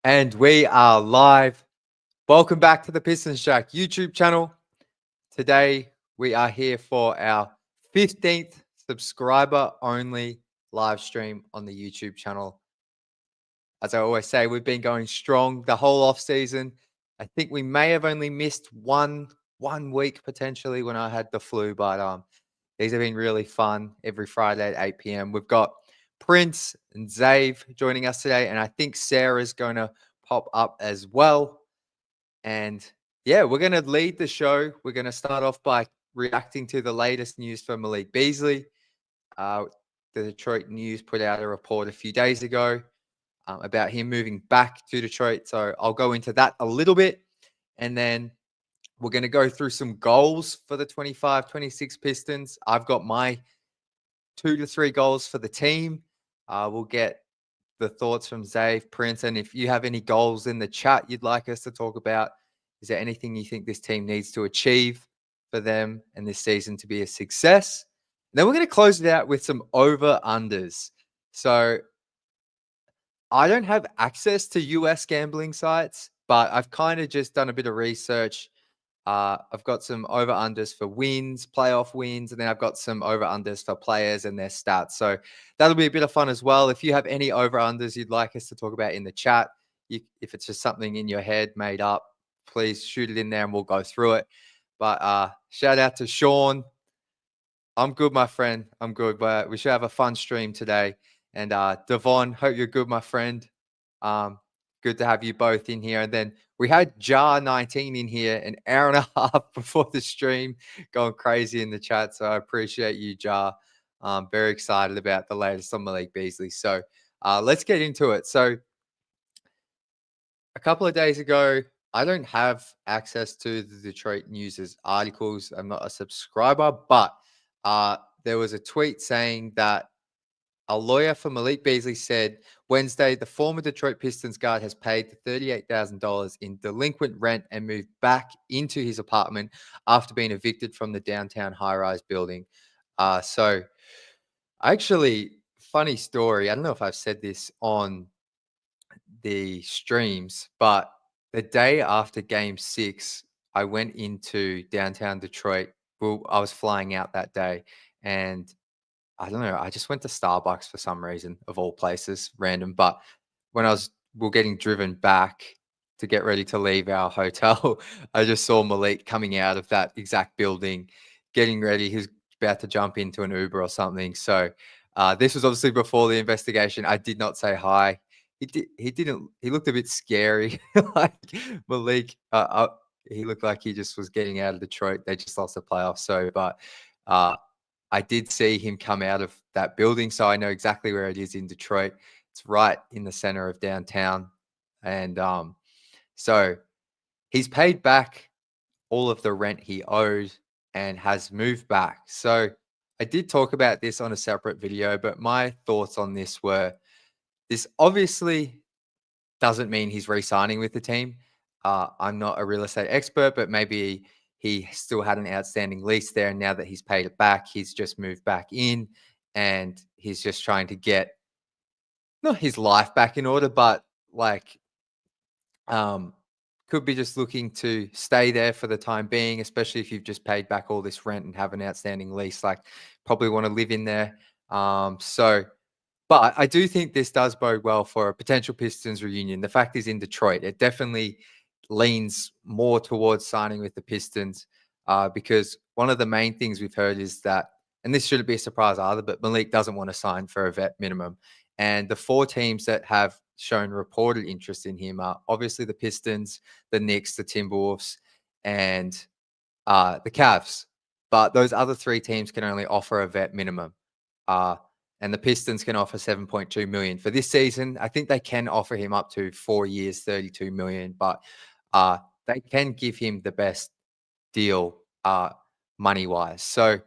And we are live. Welcome back to the Pistons Jack YouTube channel. Today, we are here for our 15th subscriber only live stream on the YouTube channel. As I always say, we've been going strong the whole off season. I think we may have only missed one week potentially when I had the flu, but these have been really fun every Friday at 8 p.m. We've got Prince and Zave joining us today, and I think Sarah's going to pop up as well. And yeah, we're going to lead the show. We're going to start off by reacting to the latest news from Malik Beasley. The Detroit News put out a report a few days ago about him moving back to Detroit. So I'll go into that a little bit. And then we're going to go through some goals for the 25-26 Pistons. I've got my 2 to 3 goals for the team. We'll get the thoughts from Zave, Prince, and if you have any goals in the chat you'd like us to talk about, is there anything you think this team needs to achieve for them and this season to be a success? And then we're going to close it out with some over-unders. So I don't have access to US gambling sites, but I've kind of just done a bit of research. I've got some over-unders for wins, playoff wins, and then I've got some over-unders for players and their stats. So that'll be a bit of fun as well. If you have any over-unders you'd like us to talk about in the chat, if it's just something in your head made up, please shoot it in there and we'll go through it. But shout out to Sean. I'm good, my friend. I'm good. But we should have a fun stream today. And Devon, hope you're good, my friend. Good to have you both in here. And then we had Jar19 in here an hour and a half before the stream, going crazy in the chat. So I appreciate you, Jar. I'm very excited about the latest on Malik Beasley. So let's get into it. So a couple of days ago, I don't have access to the Detroit News' articles. I'm not a subscriber, but there was a tweet saying that a lawyer for Malik Beasley said Wednesday the former Detroit Pistons guard has paid $38,000 in delinquent rent and moved back into his apartment after being evicted from the downtown high-rise building. So actually, funny story. I don't know if I've said this on the streams, but the day after Game 6, I went into downtown Detroit. Well, I was flying out that day, and I don't know. I just went to Starbucks for some reason, of all places, random. But when we're getting driven back to get ready to leave our hotel, I just saw Malik coming out of that exact building, getting ready. He was about to jump into an Uber or something. So this was obviously before the investigation. I did not say hi. He didn't. He looked a bit scary, like Malik. He looked like he just was getting out of Detroit. They just lost the playoffs. So, but. I did see him come out of that building, so I know exactly where it is in Detroit. It's right in the center of downtown. And so he's paid back all of the rent he owed and has moved back. So I did talk about this on a separate video, but my thoughts on this were this obviously doesn't mean he's re-signing with the team. I'm not a real estate expert, but maybe he still had an outstanding lease there. And now that he's paid it back, he's just moved back in and he's just trying to get not his life back in order, but like could be just looking to stay there for the time being, especially if you've just paid back all this rent and have an outstanding lease. Like probably want to live in there. But I do think this does bode well for a potential Pistons reunion. The fact is in Detroit, it definitely leans more towards signing with the Pistons because one of the main things we've heard is that, and this shouldn't be a surprise either, but Malik doesn't want to sign for a vet minimum. And the 4 teams that have shown reported interest in him are obviously the Pistons, the Knicks, the Timberwolves, and the Cavs. But those other 3 teams can only offer a vet minimum. And the Pistons can offer 7.2 million for this season. I think they can offer him up to 4 years, 32 million, but they can give him the best deal money-wise. So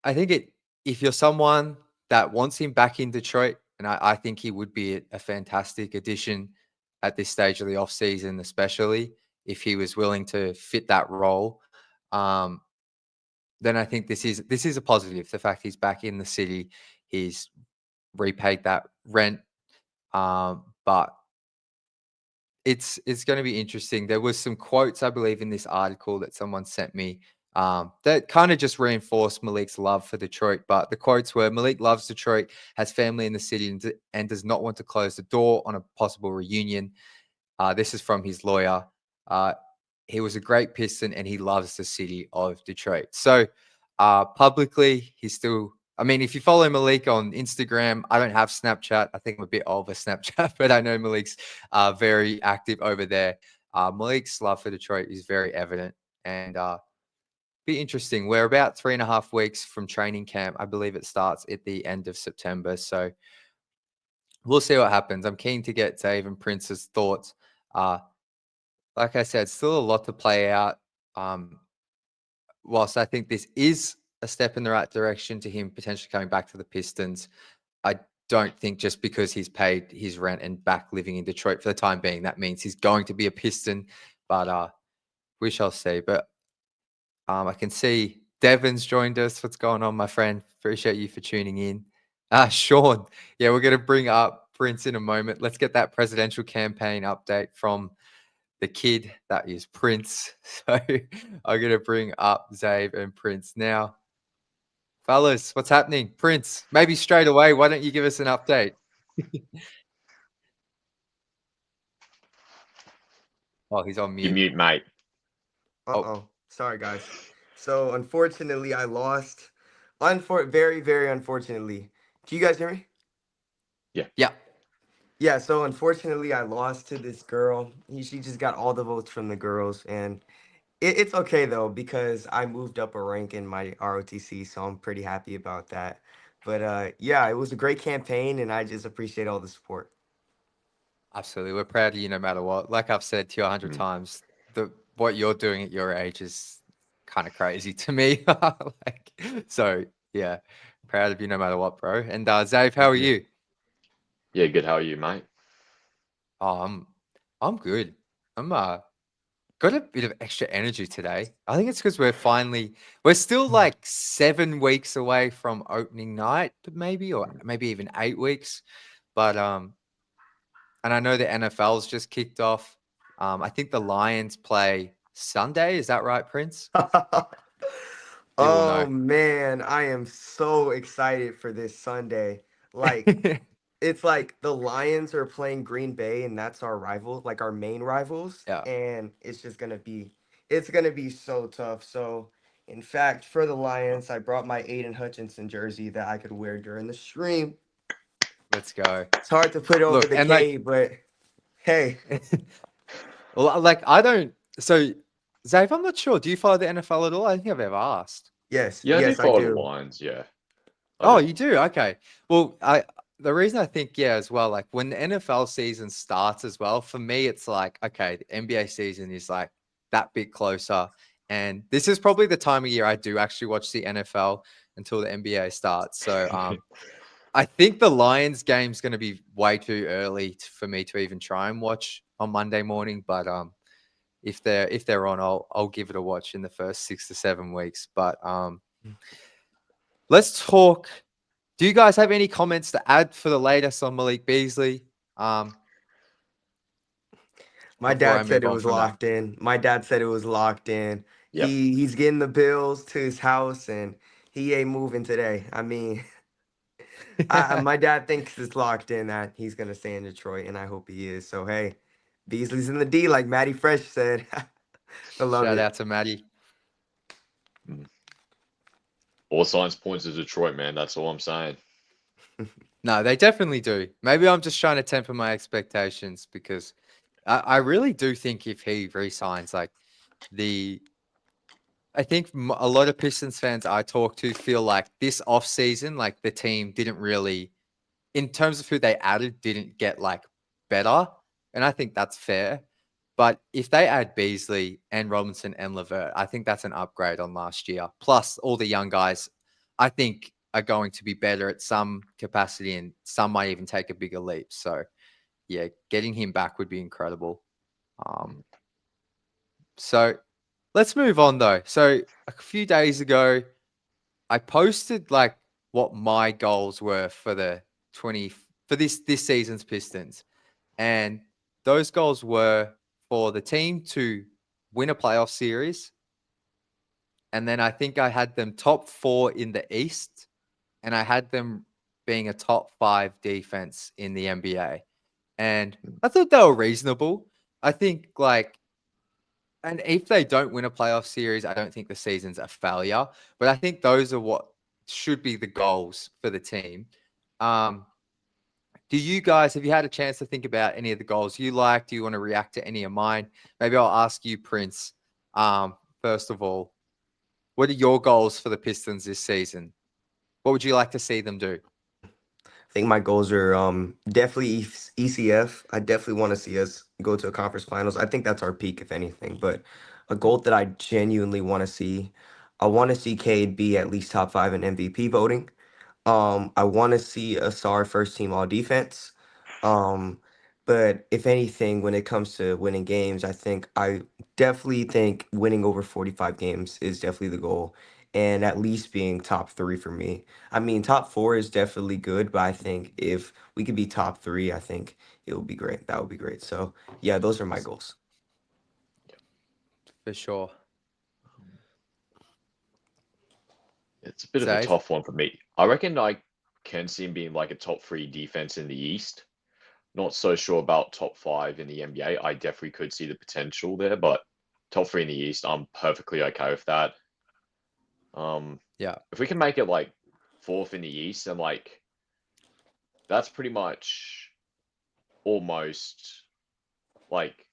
I think if you're someone that wants him back in Detroit, and I think he would be a fantastic addition at this stage of the offseason, especially if he was willing to fit that role, then I think this is a positive. The fact he's back in the city, he's repaid that rent, but it's going to be interesting. There was some quotes, I believe, in this article that someone sent me that kind of just reinforced Malik's love for Detroit. But the quotes were: Malik loves Detroit, has family in the city, and does not want to close the door on a possible reunion. This is from his lawyer. He was a great Piston, and he loves the city of Detroit. So publicly, he's still. I mean, if you follow Malik on Instagram, I don't have Snapchat. I think I'm a bit over Snapchat, but I know Malik's very active over there. Malik's love for Detroit is very evident, and be interesting. We're about 3.5 weeks from training camp. I believe it starts at the end of September. So we'll see what happens. I'm keen to get Dave and Prince's thoughts. Like I said, still a lot to play out. Whilst I think this is a step in the right direction to him potentially coming back to the Pistons, I don't think just because he's paid his rent and back living in Detroit for the time being, that means he's going to be a Piston. But we shall see. But I can see Devin's joined us. What's going on, my friend? Appreciate you for tuning in. Sean, yeah, we're going to bring up Prince in a moment. Let's get that presidential campaign update from the kid that is Prince. So I'm going to bring up Zave and Prince now. Fellas, what's happening? Prince, maybe straight away, why don't you give us an update? Oh, he's on You mute. mute, mate. Uh-oh. Sorry, guys. So, unfortunately, I lost. Very, very unfortunately. Can you guys hear me? Yeah. Yeah, so unfortunately, I lost to this girl. She just got all the votes from the girls. And it's okay, though, because I moved up a rank in my ROTC, so I'm pretty happy about that. But yeah, it was a great campaign, and I just appreciate all the support. Absolutely. We're proud of you no matter what. Like I've said to you 100 times, what you're doing at your age is kind of crazy to me. So yeah, proud of you no matter what, bro. And Zave, how Thank are you. you? Yeah, good. How are you, mate? Oh, I'm good. I'm got a bit of extra energy today. I think it's because we're still like 7 weeks away from opening night, but maybe, or maybe even 8 weeks. But and I know the NFL's just kicked off. I think the Lions play Sunday. Is that right, Prince? You will Oh know. man, I am so excited for this Sunday. Like, it's like the Lions are playing Green Bay, and that's our rival, like our main rivals, Yeah, and it's gonna be so tough. So, in fact, for the Lions, I brought my Aiden Hutchinson jersey that I could wear during the stream. let's go. It's hard to put over Look, the and like, Cade, but hey, well, like I don't. So, Zave, I'm not sure. Do you follow the NFL at all? I don't think I've ever asked. yes, Yeah, I do yes, I follow the do. Lions. Yeah, I Oh, do. you do? Okay. Well, the reason I think, yeah, as well, like when the NFL season starts as well, for me, it's like, okay, the NBA season is like that bit closer. And this is probably the time of year I do actually watch the NFL until the NBA starts. So I think the Lions game's going to be way too early for me to even try and watch on Monday morning. But if they're on, I'll give it a watch in the first 6 to 7 weeks. But let's talk. Do you guys have any comments to add for the latest on Malik Beasley? My Before I dad said move it on was from that. locked in. My dad said it was locked in. Yep. He's getting the bills to his house, and he ain't moving today. I mean, my dad thinks it's locked in that he's gonna stay in Detroit, and I hope he is. So hey, Beasley's in the D, like Matty Fresh said. I love Shout it. out to Maddie. All signs points to Detroit, man. That's all I'm saying. No, they definitely do. Maybe I'm just trying to temper my expectations because I really do think if he resigns, like I think a lot of Pistons fans I talk to feel like this offseason, like the team didn't really, in terms of who they added, didn't get like better. And I think that's fair. But if they add Beasley and Robinson and Levert, I think that's an upgrade on last year. Plus, all the young guys, I think, are going to be better at some capacity and some might even take a bigger leap. So, yeah, getting him back would be incredible. So, let's move on though. So, a few days ago, I posted like what my goals were for the 20 for this season's Pistons. And those goals were for the team to win a playoff series. And then I think I had them top 4 in the East, and I had them being a top 5 defense in the NBA. And I thought they were reasonable. I think and if they don't win a playoff series, I don't think the season's a failure. But I think those are what should be the goals for the team. Do you guys, have you had a chance to think about any of the goals you like? Do you want to react to any of mine? Maybe I'll ask you, Prince. First of all, what are your goals for the Pistons this season? What would you like to see them do? I think my goals are definitely ECF. I definitely want to see us go to a conference finals. I think that's our peak, if anything. But a goal that I genuinely want to see, I want to see Cade be at least top 5 in MVP voting. I want to see a SAR first team all defense. Um, but if anything, when it comes to winning games, I definitely think winning over 45 games is definitely the goal, and at least being top 3 for me. I mean, top 4 is definitely good, but I think if we could be top 3, I think it would be great. That would be great. So yeah, those are my goals. For sure. It's a bit of a Save. tough one for me. I reckon I can see him being like a top 3 defense in the East. Not so sure about top 5 in the NBA. I definitely could see the potential there, but top 3 in the East, I'm perfectly okay with that. Yeah. If we can make it like 4th in the East, and like that's pretty much almost like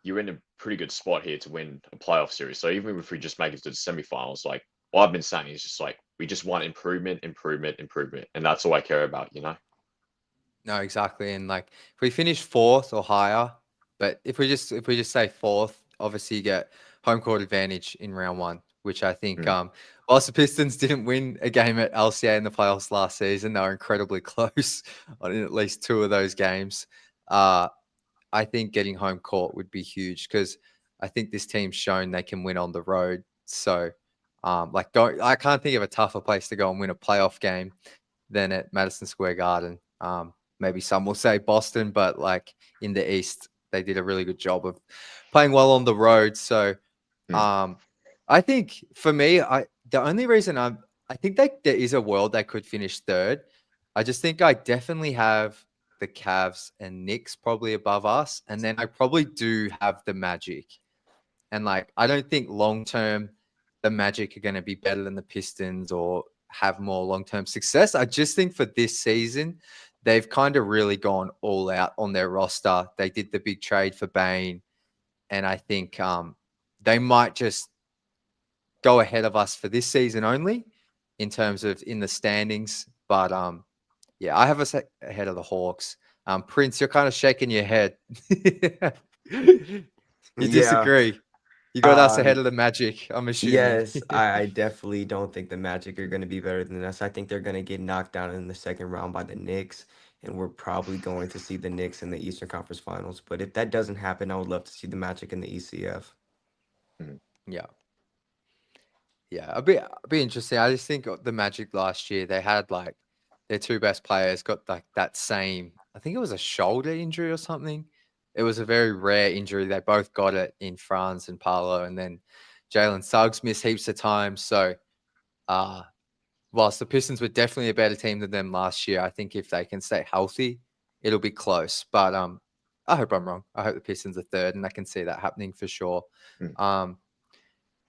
you're in a pretty good spot here to win a playoff series. So even if we just make it to the semifinals, like what I've been saying is just like we just want improvement, improvement, improvement, and that's all I care about, you know. No, exactly. And like if we finish 4th or higher, but if we just say 4th, obviously you get home court advantage in round 1, which I think whilst the Pistons didn't win a game at LCA in the playoffs last season, they were incredibly close on at least 2 of those games. I think getting home court would be huge because I think this team's shown they can win on the road. So I can't think of a tougher place to go and win a playoff game than at Madison Square Garden. Maybe some will say Boston, but like in the East, they did a really good job of playing well on the road. So I think for me, the only reason I think that there is a world they could finish 3rd. I just think I definitely have the Cavs and Knicks probably above us. And then I probably do have the Magic. And like, I don't think long term the Magic are going to be better than the Pistons or have more long term success. I just think for this season, they've kind of really gone all out on their roster. They did the big trade for Bane. And I think they might just go ahead of us for this season only in terms of in the standings. But yeah, I have us ahead of the Hawks. Prince, you're kind of shaking your head. You Yeah. disagree. You got us ahead of the Magic, I'm assuming. Yes, I definitely don't think the Magic are going to be better than us. I think they're going to get knocked down in the second round by the Knicks, and we're probably going to see the Knicks in the Eastern Conference Finals. But if that doesn't happen, I would love to see the Magic in the ECF. Yeah. Yeah, it'd be interesting. I just think the Magic last year, they had like their 2 best players got like that same, I think it was a shoulder injury or something. It was a very rare injury. They both got it in France and Paolo, and then Jalen Suggs missed heaps of time. So whilst the Pistons were definitely a better team than them last year, I think if they can stay healthy, it'll be close. But I hope I'm wrong. I hope the Pistons are 3rd, and I can see that happening for sure.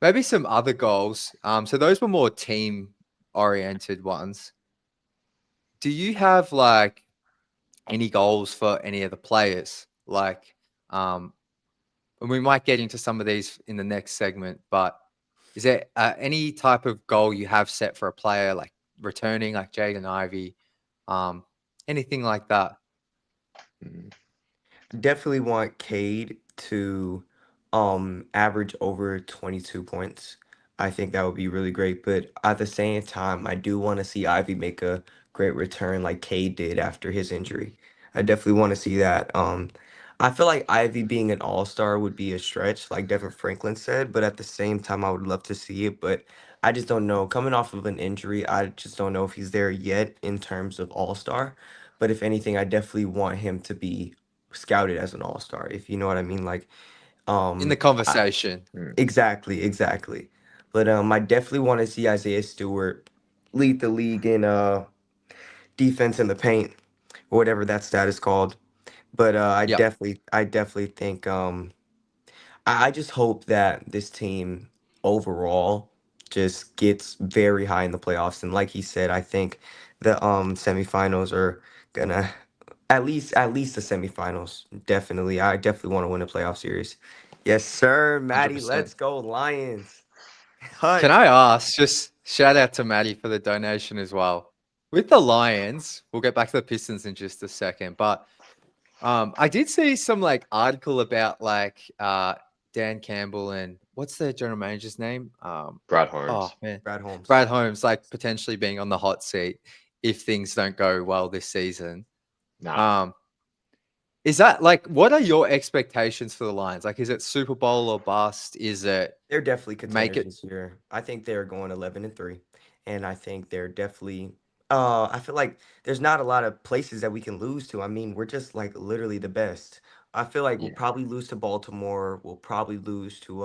Maybe some other goals. So those were more team-oriented ones. Do you have like any goals for any of the players? Like, and we might get into some of these in the next segment, but is there any type of goal you have set for a player, like returning, like Jaden Ivey, anything like that? Definitely want Cade to average over 22 points. I think that would be really great. But at the same time, I do want to see Ivy make a great return like Cade did after his injury. I definitely want to see that. I feel like Ivy being an all-star would be a stretch, like Devin Franklin said, but at the same time, I would love to see it. But I just don't know. Coming off of an injury, I just don't know if he's there yet in terms of all-star. But if anything, I definitely want him to be scouted as an all-star, if you know what I mean. Like, In the um, I, conversation. exactly. But I definitely want to see Isaiah Stewart lead the league in defense in the paint, or whatever that stat is called. But Yep. I definitely think I just hope that this team overall just gets very high in the playoffs. And like he said, I think the semifinals are gonna at least the semifinals. Definitely. I definitely want to win a playoff series. Yes, sir, Maddie. 100%. Let's go, Lions. Can Hut. I ask, just shout out to Maddie for the donation as well. With the Lions, we'll get back to the Pistons in just a second, but I did see some like article about like Dan Campbell and what's the general manager's name? Brad Oh Holmes. man, Brad Holmes. Brad Holmes, like potentially being on the hot seat if things don't go well this season. Nah. Um, is that like what are your expectations for the Lions? Like, is it Super Bowl or bust? Is it They're definitely make contenders it? this year. I think they're going 11-3, and I think they're definitely. I feel like there's not a lot of places that we can lose to. I mean, we're just like literally the best. I feel like we'll Yeah. probably lose to Baltimore. We'll probably lose to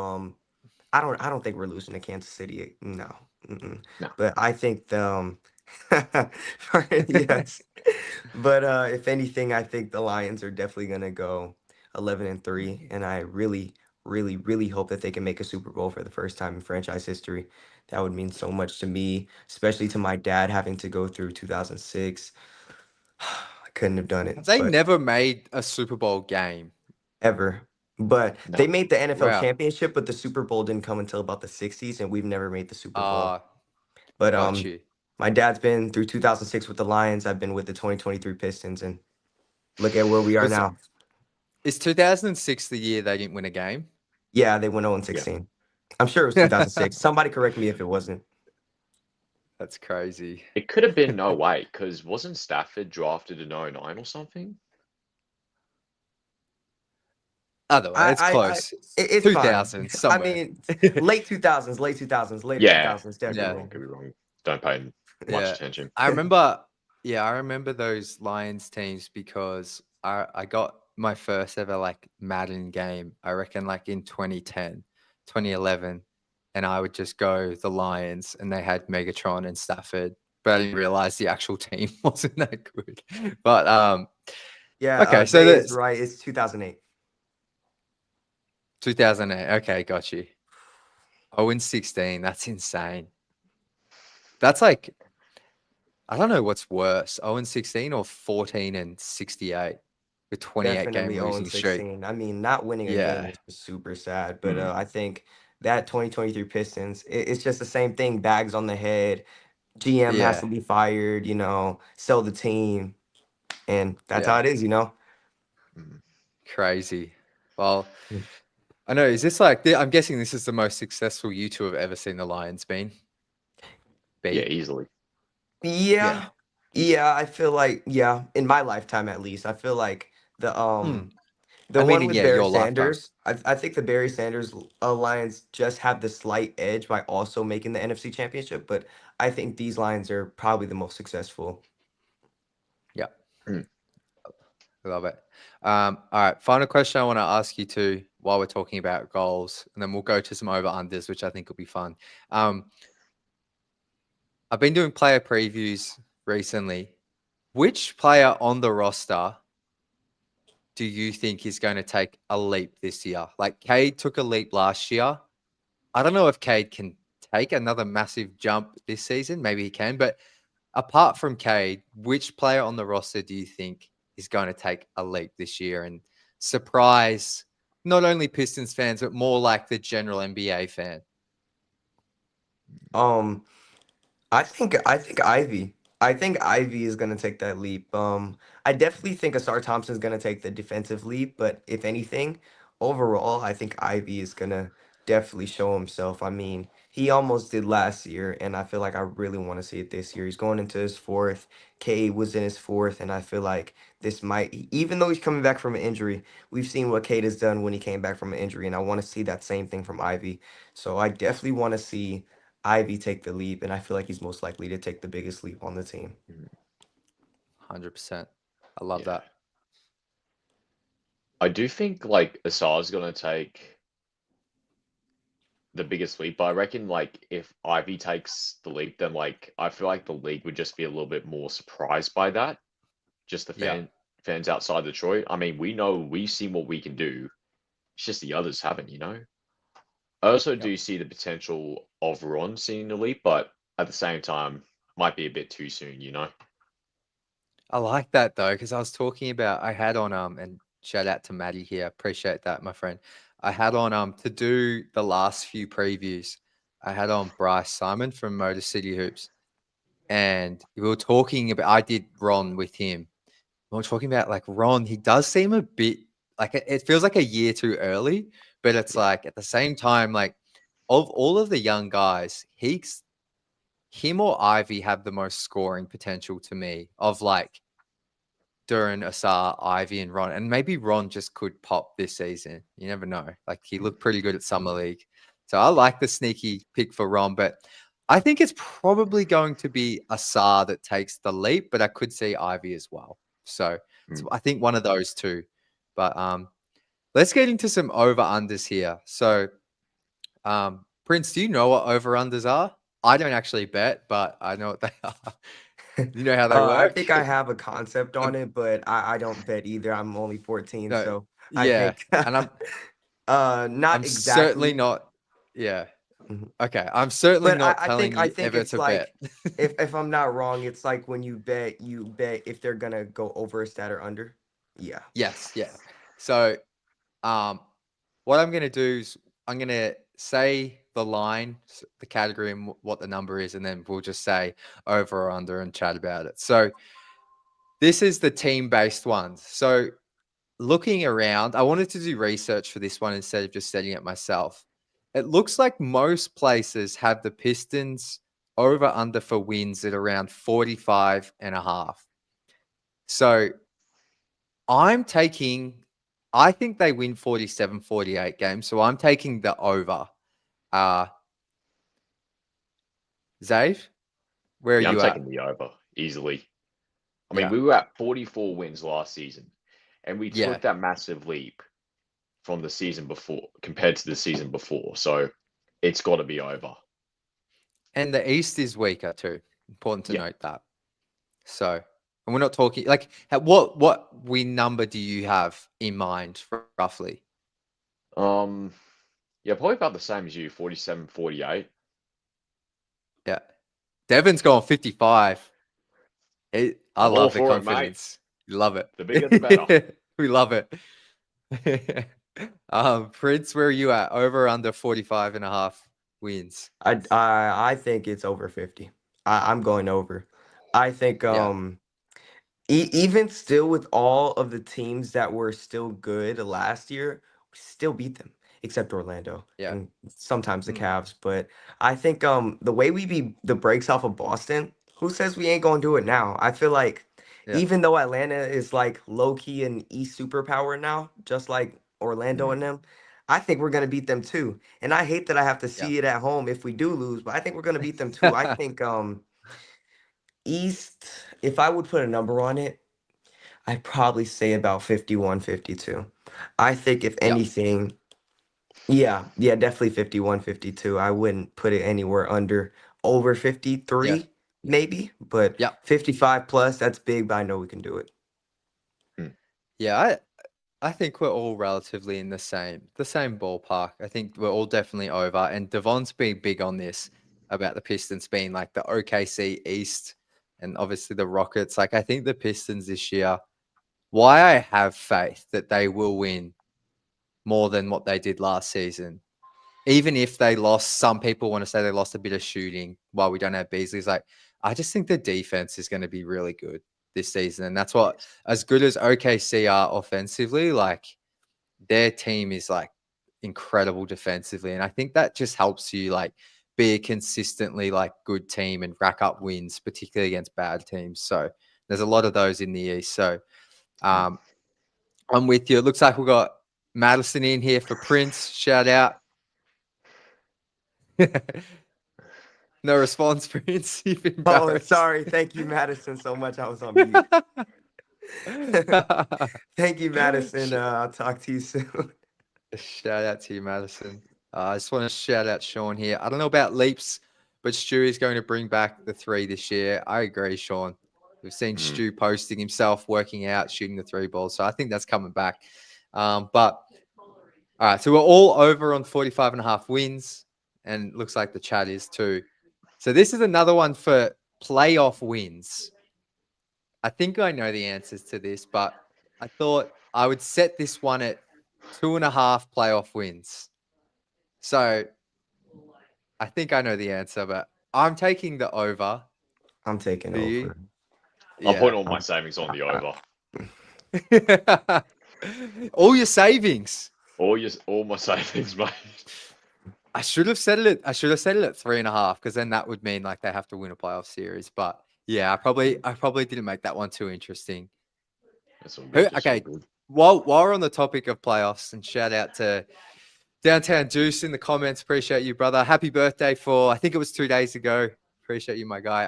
I don't think we're losing to Kansas City. No. Mm-mm. No. But I think the yes. But if anything, I think the Lions are definitely gonna go 11-3, and I really hope that they can make a Super Bowl for the first time in franchise history. That would mean so much to me, especially to my dad having to go through 2006. I couldn't have done it, They but never made a Super Bowl game. ever. But they No. made the NFL Wow. championship, but the Super Bowl didn't come until about the 60s, and we've never made the Super Bowl. Uh, But got you. my dad's been through 2006 with the Lions. I've been with the 2023 Pistons, and look at where we are Was now. is 2006 the year they didn't win a game? Yeah, they went Yeah. 0-16. I'm sure it was 2006. Somebody correct me if it wasn't. That's crazy. It could have been no way, because wasn't Stafford drafted in 09 or something? Either way, it's close. It's fine. 2000 I somewhere. mean, later 2000s, Could be Yeah. definitely. wrong. Could be wrong. Don't pay much Yeah. attention. I remember those Lions teams because I got my first ever like Madden game, I reckon like in 2010, 2011. And I would just go the Lions and they had Megatron and Stafford, but I didn't realize the actual team wasn't that good. But Yeah, okay, so Zay is that's right. It's 2008. 2008. Okay, got you. 0-16. That's insane. That's like I don't know what's worse, 0-16 or 14-68 with 28 Definitely game 0 losing and streak. 16. I mean, not winning a game Yeah, is just super sad, but Mm. I think that 2023 Pistons, it's just the same thing. Bags on the head. GM has yeah, to be fired, sell the team, and that's how yeah. it is, Mm. Crazy. Well, Mm. I know. Is this like? I'm guessing this is the most successful you two have ever seen the Lions been. Yeah, Be. easily. Yeah. Yeah. Yeah, I feel like in my lifetime at least. I feel like the Hmm. the I mean, one in with yeah, Barry your lifetime. Sanders, I think the Barry Sanders Lions just have the slight edge by also making the NFC Championship, but I think these Lions are probably the most successful. Yeah, Mm. I love it. All right. Final question I want to ask you two while we're talking about goals, and then we'll go to some over unders, which I think will be fun. I've been doing player previews recently. Which player on the roster do you think is going to take a leap this year? Like Cade took a leap last year. I don't know if Cade can take another massive jump this season. Maybe he can. But apart from Cade, which player on the roster do you think is going to take a leap this year and surprise not only Pistons fans, but more like the general NBA fan? Um I think Ivy. I think Ivy is gonna take that leap. I definitely think Asar Thompson's gonna take the defensive leap, but if anything, overall, I think Ivy is gonna definitely show himself. I mean, he almost did last year, and I feel like I really want to see it this year. He's going into his fourth. Cade was in his fourth, and I feel like this might, even though he's coming back from an injury, we've seen what Cade has done when he came back from an injury, and I want to see that same thing from Ivy. So I definitely want to see Ivy take the leap, and I feel like he's most likely to take the biggest leap on the team. 100%. I love Yeah. that. I do think like Asar's gonna take the biggest leap. But I reckon like if Ivy takes the leap, then like I feel like the league would just be a little bit more surprised by that. Just the Yeah, fans outside Detroit. I mean, we've seen what we can do. It's just the others haven't, you know. I also yep. do see the potential of Ron seeing the leap, but at the same time, might be a bit too soon, you know. I like that though, because I was talking about I had on and shout out to Maddie here. Appreciate that, my friend. I had on to do the last few previews. I had on Bryce Simon from Motor City Hoops, and we were talking about. I did Ron with him. We were talking about like Ron. He does seem a bit like it feels like a year too early, but it's Yeah. like at the same time, like of all of the young guys, him or Ivy have the most scoring potential to me of like Duran, Asar, Ivy, and Ron. And maybe Ron just could pop this season. You never know. Like he looked pretty good at Summer League. So I like the sneaky pick for Ron, but I think it's probably going to be Asar that takes the leap, but I could see Ivy as well. So Mm. I think one of those two. But let's get into some over unders here. So Prince, do you know what over unders are? I don't actually bet, but I know what they are. You know how they I work? think I have a concept on Um, it, but I don't bet either. I'm only 14, no, so I yeah, think and I'm not certainly exactly. not. Yeah, Mhm. okay. I'm certainly But not I telling think I you think ever it's to bet. like if I'm not wrong, it's like when you bet if they're gonna go over a stat or under. Yeah. Yes, yeah. So, um, what I'm gonna do is I'm gonna say the line, the category, and what the number is, and then we'll just say over or under and chat about it. So, this is the team-based ones. So, looking around, I wanted to do research for this one instead of just setting it myself. It looks like most places have the Pistons over under for wins at around 45 and a half. So I think they win 47, 48 games. So I'm taking the over. Uh, Zave, where are Yeah, I'm you at? taking the over easily. I mean, Yeah. we were at 44 wins last season, and we Yeah. took that massive leap from the season before compared to the season before. So it's got to be over. And the East is weaker too. Important to Yeah. note that. So, and we're not talking like what win number do you have in mind roughly? Um, yeah, probably about the same as you, 47, 48. Yeah. Devon's going 55. I I'm all love the for it, mate. confidence. You love The bigger, the better. it. We love it. Prince, where are you at? Over or under 45 and a half wins? I think it's over 50. I'm going over. I think Yeah. even still with all of the teams that were still good last year, we still beat them, except Orlando Yeah. and sometimes the Mm, Cavs. But I think the way we beat the breaks off of Boston, who says we ain't gonna do it now? I feel like yeah. even though Atlanta is like low key an East superpower now, just like Orlando Mm. and them, I think we're gonna beat them too. And I hate that I have to Yeah. see it at home if we do lose, but I think we're gonna beat them too. I think East, if I would put a number on it, I'd probably say about 51, 52. I think if Yeah. anything, yeah, definitely 51, 52. I wouldn't put it anywhere under over Yeah. 53, maybe, but Yeah. 55 plus, that's big, but I know we can do it. Mm. Yeah. I think we're all relatively in the same ballpark. I think we're all definitely over. And Devon's been big on this about the Pistons being like the OKC East and obviously the Rockets. Like I think the Pistons this year, why I have faith that they will win more than what they did last season. Even if they lost, some people want to say they lost a bit of shooting while we don't have Beasley. It's like, I just think the defense is going to be really good this season. And that's what, Yes. as good as OKC are offensively, like their team is like incredible defensively. And I think that just helps you like be a consistently like good team and rack up wins, particularly against bad teams. So there's a lot of those in the East. So Mm. um, I'm with you. It looks like we've got Madison in here for Prince. Shout out. No response, Prince. You've Oh, embarrassed. sorry. Thank you, Madison, so much. I was on mute. Thank you, Madison. I'll talk to you soon. Shout out to you, Madison. I just want to shout out Sean here. I don't know about leaps, but Stu is going to bring back the three this year. I agree, Sean. We've seen Stu posting himself, working out, shooting the three balls. So I think that's coming back. But all right, so we're all over on 45.5 wins, and looks like the chat is too. So this is another one for playoff wins. I think I know the answers to this, but I thought I would set this one at 2.5 playoff wins. So I think I know the answer, but I'm taking the over. I'm taking Do you? over. I'm Yeah. putting all my savings on the over. All your savings. All my savings, mate. I should have said it. I should have said it at 3.5, because then that would mean like they have to win a playoff series. But yeah, I probably didn't make that one too interesting. That's all good. Okay. While we're on the topic of playoffs, and shout out to Downtown Juice in the comments. Appreciate you, brother. Happy birthday for, I think it was 2 days ago. Appreciate you, my guy.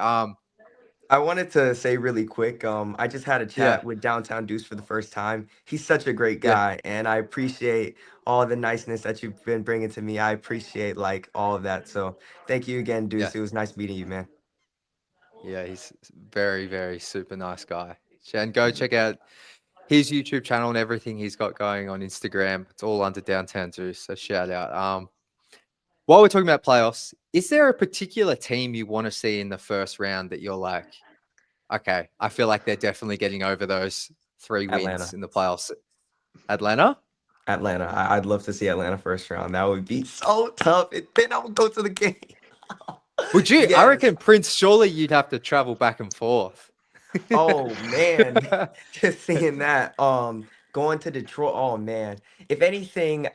I wanted to say really quick, I just had a chat Yeah. with Downtown Deuce for the first time. He's such a great Yeah. guy, and I appreciate all the niceness that you've been bringing to me. I appreciate like all of that. So thank you again, Deuce. Yeah. It was nice meeting you, man. Yeah, he's very, very super nice guy. And go check out his YouTube channel and everything he's got going on Instagram. It's all under Downtown Juice. So shout out. While we're talking about playoffs, is there a particular team you want to see in the first round that you're like, okay, I feel like they're definitely getting over those 3 wins Atlanta. in the playoffs? Atlanta? Atlanta. I'd love to see Atlanta first round. That would be so tough. And then I would go to the game. Would you? I Yes. reckon, Prince, surely you'd have to travel back and forth. Oh man, just seeing that. Going to Detroit. Oh man. If anything,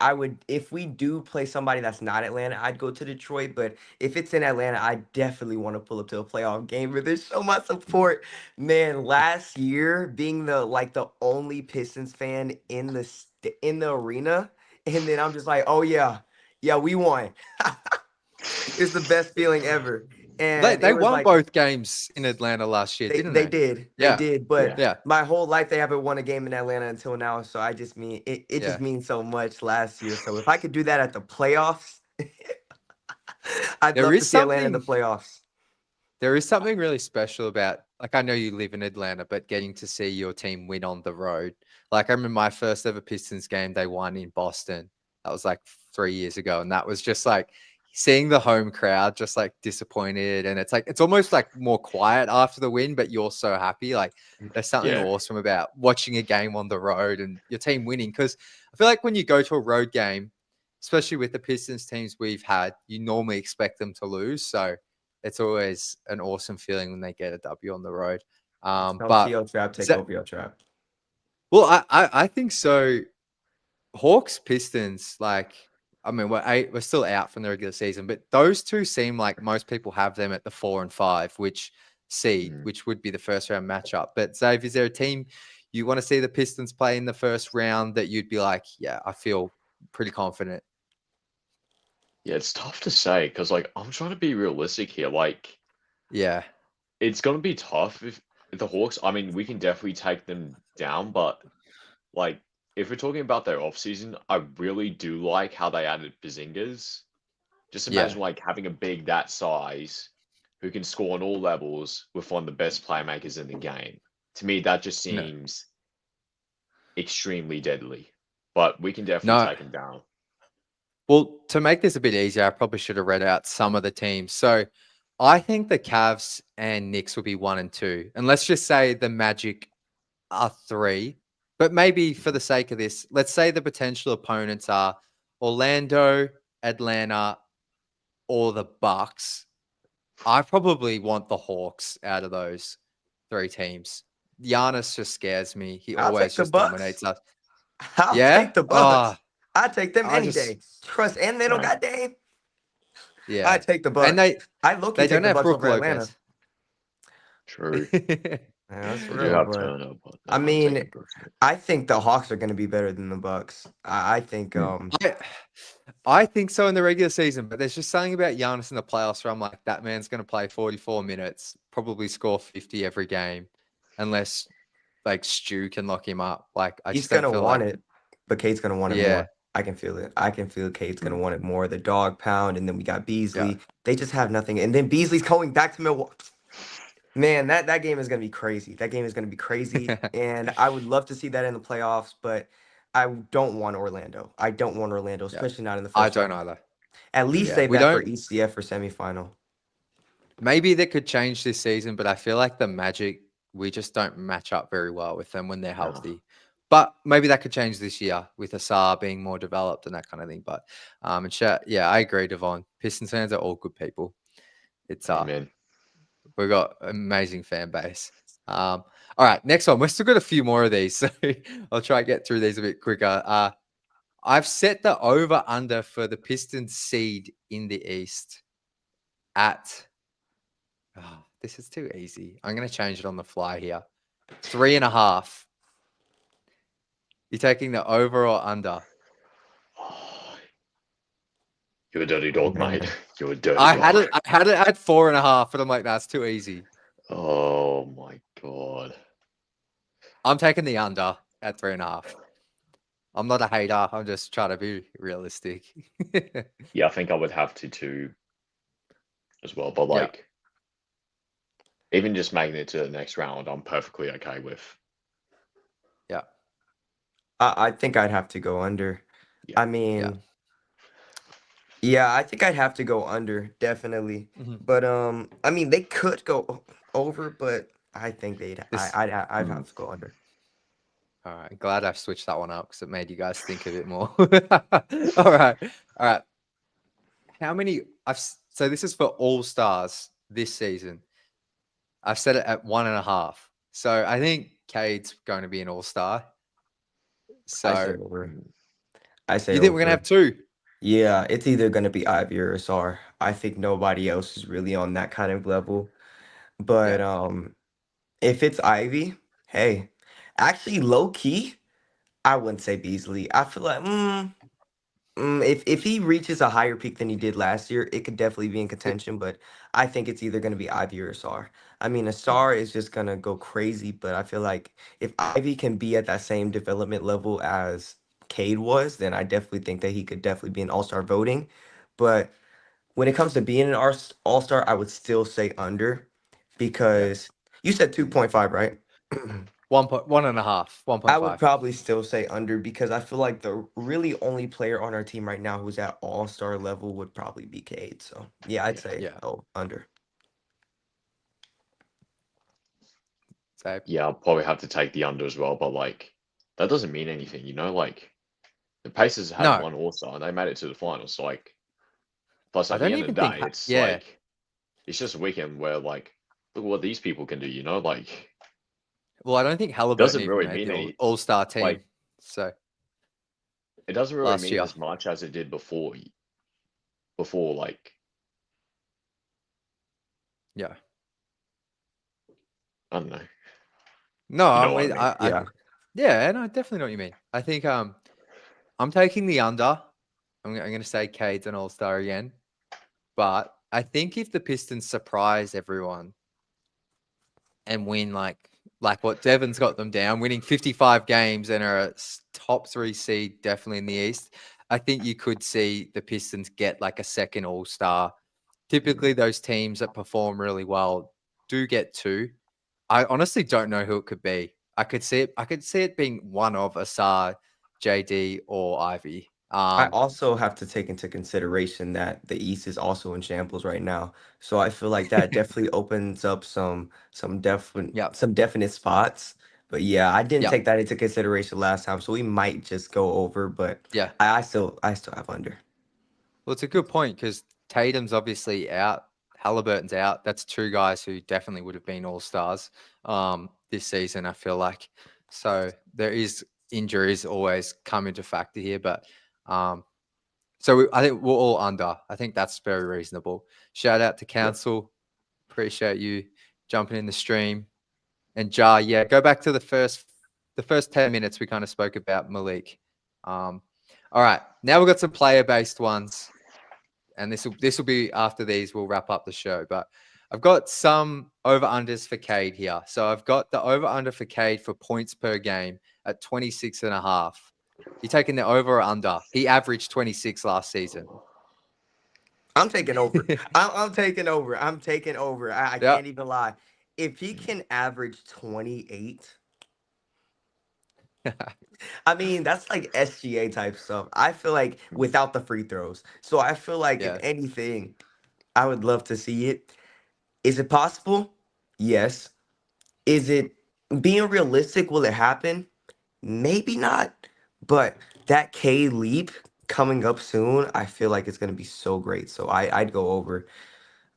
if we do play somebody that's not Atlanta, I'd go to Detroit. But if it's in Atlanta, I definitely want to pull up to a playoff game for this. Show my support. Man, last year being the only Pistons fan in the arena, and then I'm just like, oh yeah, we won. It's the best feeling ever. And They it was won like both games in Atlanta last year, didn't they they? did. Yeah. They did. But Yeah. my whole life they haven't won a game in Atlanta until now. So I just mean it Yeah. just means so much last year. So if I could do that at the playoffs, I'd There love to is see Atlanta in the something. playoffs. There is something really special about, like, I know you live in Atlanta, but getting to see your team win on the road. Like, I remember my first ever Pistons game, they won in Boston. That was like 3 years ago. And that was just like seeing the home crowd just like disappointed. And it's like, it's almost like more quiet after the win, but you're so happy. Like, there's something Yeah. awesome about watching a game on the road and your team winning. Because I feel like when you go to a road game, especially with the Pistons teams we've had, you normally expect them to lose. So it's always an awesome feeling when they get a W on the road. Don't But TO trap take Za- over your trap. well, I think so. Hawks, Pistons, like, I mean, we're still out from the regular season, but those two seem like most people have them at the 4 and 5, which would be the first round matchup. But Zave, is there a team you want to see the Pistons play in the first round that you'd be like, yeah, I feel pretty confident? Yeah, it's tough to say because like I'm trying to be realistic here. Like Yeah. it's gonna be tough if the Hawks. I mean, we can definitely take them down, but like if we're talking about their offseason, I really do like how they added Porzingis. Just Yeah. imagine like having a big that size who can score on all levels with one of the best playmakers in the game. To me, that just No. seems extremely deadly. But we can definitely No. take them down. Well, to make this a bit easier, I probably should have read out some of the teams. So I think the Cavs and Knicks will be 1 and 2. And let's just say the Magic are 3. But maybe for the sake of this, let's say the potential opponents are Orlando, Atlanta, or the Bucks. I probably want the Hawks out of those 3 teams. Giannis just scares me. He I'll always take the just Bucks. dominates us. I'll Yeah? take the Bucks. I take them I any just- day. Trust, and they don't got Dame. Yeah. I take the Bucks. And they low-key don't take the have Bucks Brook over Atlanta. Lopez. True. Yeah, that's They do real, have but Turner, but I I'm mean, taking Brooks. I think the Hawks are going to be better than the Bucks. I think I think so in the regular season, but there's just something about Giannis in the playoffs where I'm like, that man's going to play 44 minutes, probably score 50 every game, unless like Stu can lock him up. Like I He's just don't gonna feel want like it, but Cade's gonna want it yeah, more. I can feel it. I can feel Cade's gonna want it more. The dog pound, and then we got yeah. Beasley. They just have nothing. And then Beasley's going back to Milwaukee. Man, that game is gonna be crazy. That game is gonna be crazy, and I would love to see that in the playoffs. But I don't want Orlando. I don't want Orlando, Yeah. especially not in the I first don't round. either. At least Yeah, save we that for don't. ECF or semifinal. Maybe that could change this season, but I feel like the Magic, we just don't match up very well with them when they're No. healthy. But maybe that could change this year with Asar being more developed and that kind of thing. But yeah, I agree, Devon. Pistons fans are all good people. It's Amen. we've got amazing fan base. All right, next one. We've still got a few more of these, so I'll try and get through these a bit quicker. I've set the over under for the Pistons seed in the East at. Oh, this is too easy. I'm going to change it on the fly here. 3.5. You're taking the over or under? Oh, you're a dirty dog, mate. Man. You're a dirty I dog. had it at 4.5, but I'm like, that's too easy. Oh my god. I'm taking the under at 3.5. I'm not a hater. I'm just trying to be realistic. Yeah, I think I would have to too as well. But Yeah. like, even just making it to the next round, I'm perfectly okay with. Yeah. I think I'd have to go under. Yeah. I mean, yeah, I think I'd have to go under, definitely. Mhm. But I mean, they could go over, but I think This- I'd have to go under. All right. Glad I've switched that one up because it made you guys think a bit more. All right. How many? So this is for all stars this season. I've set it at 1.5. So I think Cade's going to be an all star. So I say over. I say you think we're going to over. have 2? Yeah, it's either gonna be Ivy or Asar. I think nobody else is really on that kind of level. But if it's Ivy, hey, actually low key, I wouldn't say Beasley. I feel like if he reaches a higher peak than he did last year, it could definitely be in contention. But I think it's either gonna be Ivy or Asar. I mean, Asar is just gonna go crazy, but I feel like if Ivy can be at that same development level as Cade was, then I definitely think that he could definitely be an all-star voting. But when it comes to being an all-star, I would still say under because you said 2.5, right? 1.5, I would 1.5. probably still say under because I feel like the really only player on our team right now who's at all-star level would probably be Cade. So yeah, I'd say Yeah. under. So Yeah, I'll probably have to take the under as well. But like, that doesn't mean anything, you know. Like, the Pacers had no, one All-Star and they made it to the finals. So like, plus I at the don't end of even the think. day, it's Yeah. like, it's just a weekend where like, look what these people can do, you know. Like, Well, I don't think Halliburton doesn't even really made mean the any. all-star team. Like, So it doesn't really last mean year. as much as it did before. Before, like, Yeah. I don't know. No, You know I'm what I with. mean? Yeah. Yeah, no, I definitely know what you mean. I think I'm taking the under. I'm going to say Cade's an all-star again. But I think if the Pistons surprise everyone and win like what Devon's got them down, winning 55 games and are a top 3 seed definitely in the East, I think you could see the Pistons get like a second all-star. Typically, those teams that perform really well do get 2. I honestly don't know who it could be. I could see it being one of Asar, JD, or Ivy. I also have to take into consideration that the East is also in shambles right now. So I feel like that definitely opens up some Yeah. definite spots. But yeah, I didn't Yeah. take that into consideration last time, so we might just go over, but Yeah. I still have under. Well, it's a good point because Tatum's obviously out. Halliburton's out. That's 2 guys who definitely would have been all-stars this season, I feel like. So there is injuries always come into factor here. But I think we're all under. I think that's very reasonable. Shout out to Council. Appreciate you jumping in the stream. And Jar, yeah, go back to the first 10 minutes we kind of spoke about Malik. All right, now we've got some player-based ones. And this will be after these. We'll wrap up the show. But I've got some over-unders for Cade here. So I've got the over-under for Cade for points per game at 26.5. You taking the over or under? He averaged 26 last season. I'm taking over. I'm taking over. I'm taking over. I Yeah. can't even lie. If he can average 28, I mean, that's like SGA type stuff. I feel like without the free throws. So I feel like if Yeah. anything, I would love to see it. Is it possible? Yes. Is it being realistic? Will it happen? Maybe not. But that K leap coming up soon, I feel like it's gonna be so great. So I'd go over.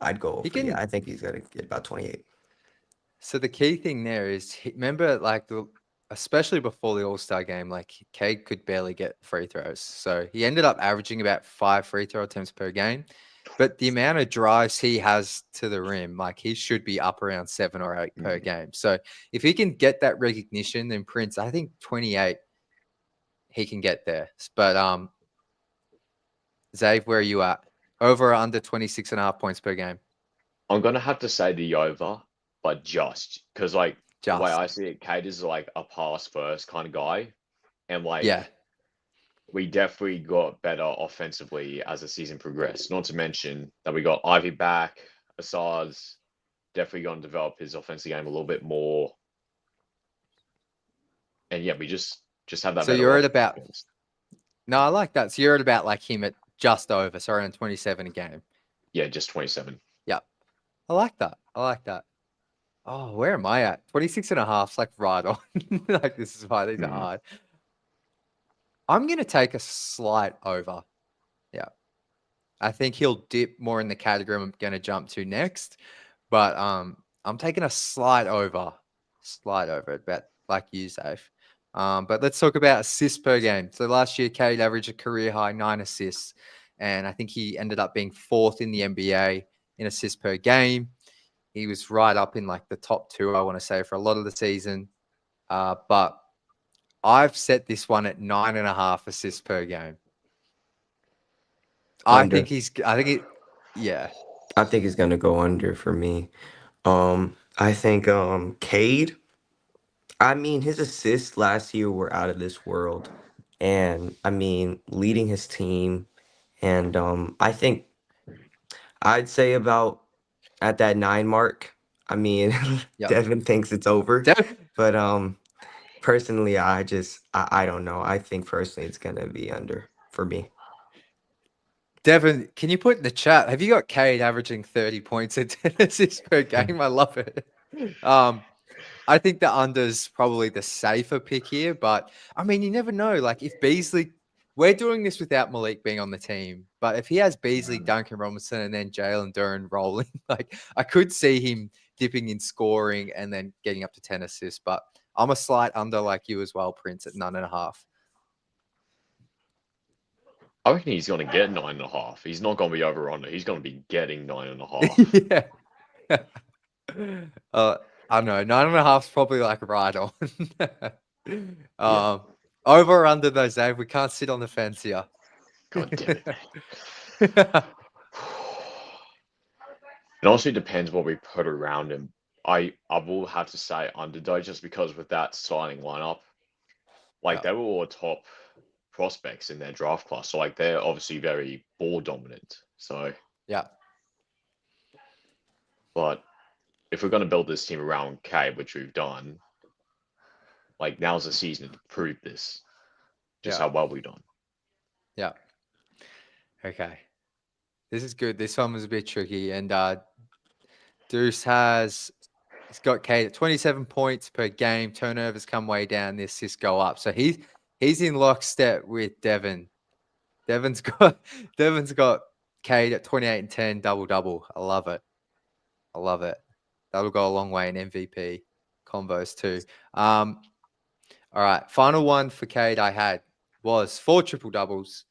I'd go He over. Yeah, can. I think he's gonna get about 28. So the key thing there is, remember, like especially before the All-Star game, like Cade could barely get free throws. So he ended up averaging about 5 free throw attempts per game. But the amount of drives he has to the rim, like he should be up around 7 or 8 per game. So if he can get that recognition, then Prince, I think 28, he can get there. But Zave, where are you at? Over or under 26.5 points per game? I'm gonna have to say the over, but just because like the way Just. I see it, Cade is like a pass first kind of guy, and like Yeah. we definitely got better offensively as the season progressed. Not to mention that we got Ivey back, Assad's definitely going to develop his offensive game a little bit more, and yeah, we just have that So better you're at about. offense. No, I like that. So you're at about like him at just over, so around 27 a game. Yeah, just 27. Yeah. I like that. I like that. Oh, where am I at? 26.5's like right on. Like this is why these are hard. I'm going to take a slight over. Yeah. I think he'll dip more in the category I'm going to jump to next. But I'm taking a slight over. Slight over, about like you, Safe. But let's talk about assists per game. So last year, Cade averaged a career high 9 assists. And I think he ended up being 4th in the NBA in assists per game. He was right up in like the top 2, I want to say, for a lot of the season. But I've set this one at 9.5 assists per game. I Under. think yeah. I think he's gonna go under for me. I think Cade. I mean, his assists last year were out of this world, and I mean, leading his team, and I think I'd say about at that 9 mark. I mean, Yep. Devin thinks it's over, but personally, I don't know. I think personally it's gonna be under for me. Devin, can you put in the chat? Have you got Cade averaging 30 points and 10 assists per game? I love it. I think the under's probably the safer pick here, but I mean, you never know. Like if Beasley, we're doing this without Malik being on the team, but if he has Beasley, Duncan Robinson, and then Jalen Duren rolling, like I could see him dipping in scoring and then getting up to 10 assists. But I'm a slight under like you as well, Prince, at 9.5. I reckon he's going to get 9.5. He's not going to be over under. He's going to be getting 9.5. Yeah. I don't know. 9.5 is probably like right on. Over or under those, Dave? We can't sit on the fence here. God damn it. It also depends what we put around him. I will have to say under though, just because with that starting lineup, like they were all top prospects in their draft class. So like they're obviously very ball dominant. So Yeah. But if we're going to build this team around Cade, which we've done, like now's the season to prove this, just how well we've done. Yeah. Okay. This is good. This one was a bit tricky. And Deuce he's got Cade at 27 points per game. Turnovers come way down. The assists go up. So he's in lockstep with Devin. Devin's got Cade at 28 and 10, double. I love it. That'll go a long way in MVP combos too. All right. Final one for Cade I had was 4 triple doubles.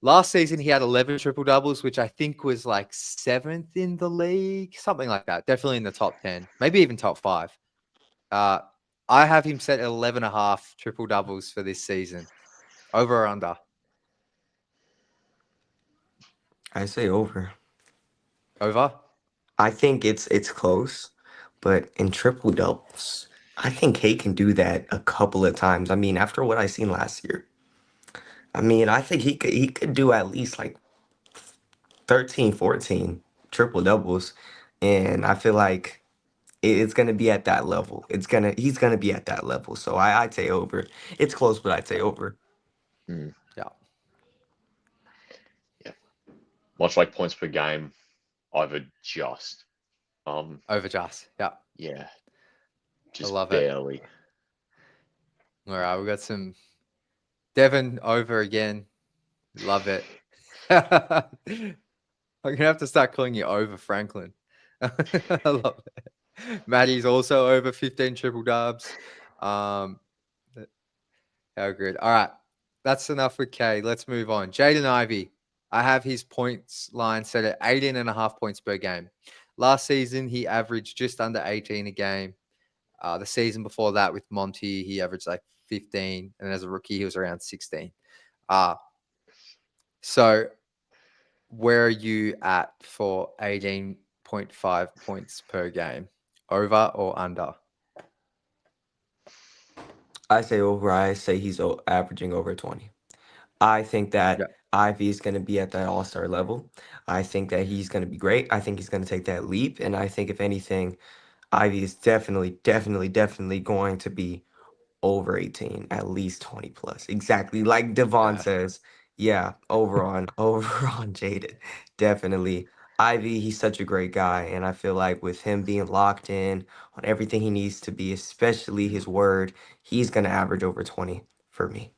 Last season, he had 11 triple doubles, which I think was like 7th in the league, something like that. Definitely in the top 10, maybe even top 5. I have him set at 11.5 triple doubles for this season. Over or under? I say over. Over? I think it's close, but in triple doubles, I think Cade can do that a couple of times. I mean, after what I seen last year, I mean, I think he could do at least like 13, 14 triple doubles, and I feel like it's gonna be at that level. He's gonna be at that level. So I'd say over. It's close, but I'd say over. Mm, Yeah. yeah. Much like points per game, I've adjust. Over just. Yeah. Yeah, I just love it. barely. All right. We got some Devon over again. Love it. I'm gonna have to start calling you over Franklin. I love it. Maddie's also over 15 triple dubs. Um, how good. All right. That's enough with K. Let's move on. Jaden Ivey. I have his points line set at 18.5 points per game. Last season, he averaged just under 18 a game. The season before that with Monty, he averaged like 15. And as a rookie, he was around 16. So where are you at for 18.5 points per game? Over or under? I say over. I say he's averaging over 20. I think that Yeah. Ivy is going to be at that all-star level. I think that he's going to be great. I think he's going to take that leap. And I think, if anything, Ivy is definitely going to be over 18, at least 20 plus. Exactly. Like Devon Yeah. says, yeah, over on Jaden. Definitely. Ivy, he's such a great guy. And I feel like with him being locked in on everything he needs to be, especially his word, he's going to average over 20 for me.